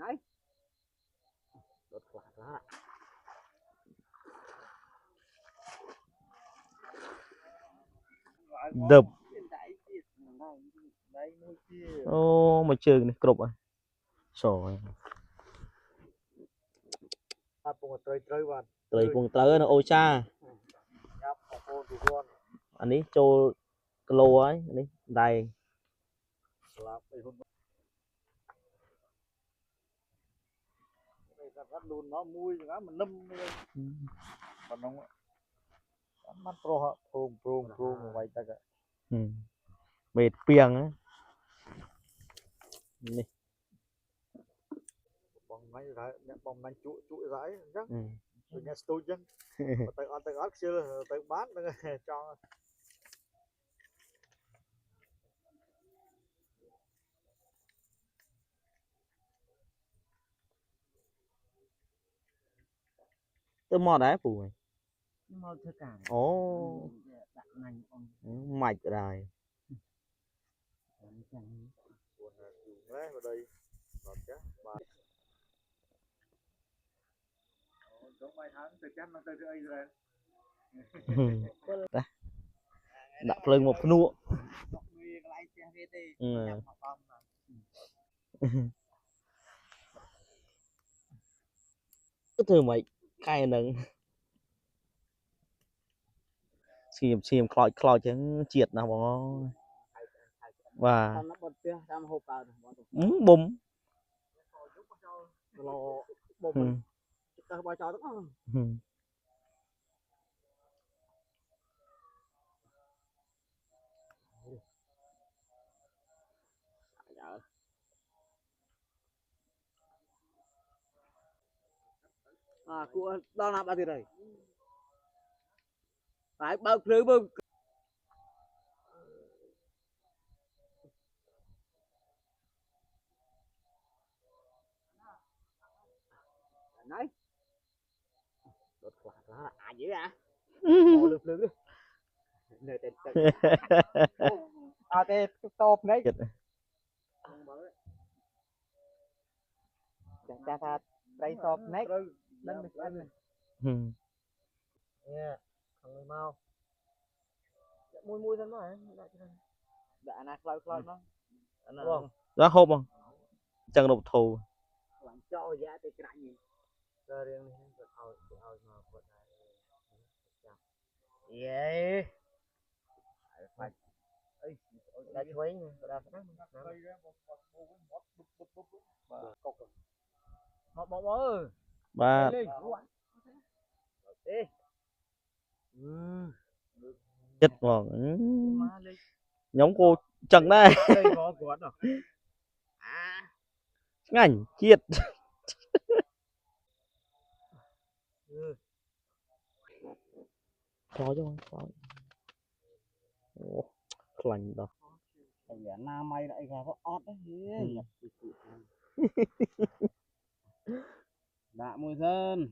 Đấy. Đột quả ra. Đập. Ô mà trường này cục à. Rồi. Trời cuồng tới nó ôi cha. Anh ấy cho lô ấy, anh ấy đầy. Luôn nó mui nó mình lâm còn nó mắt pro pro vậy ta cả Mệt piang á này bông đánh chuỗi rãi chắc từ nhà tôi chứ từ ớt chưa từ bán cho tôi mò đá phù này mò thưa cả ố mạch rồi đây đã lên một nụ cái thứ mày cay nâng xiêm cloi chứ triệt nào bọn và bùm của đó là bao nhiêu đây phải bao thứ bơm đấy đột quả ra à dữ à lượt lượt nơi tên à tên top đấy cha tha đây top next lên được anh nè thằng mau mui thân mà đã nạt lâu nó ra hộp không chẳng độc thù cho giá tới cái gì ra riêng yeah phải ấy đã chuối đã phát một ơi ba chết vào nhóm cô chẳng đây ngành chiết có chứ không có lành đâu na may lại có ót đấy đã mùi dân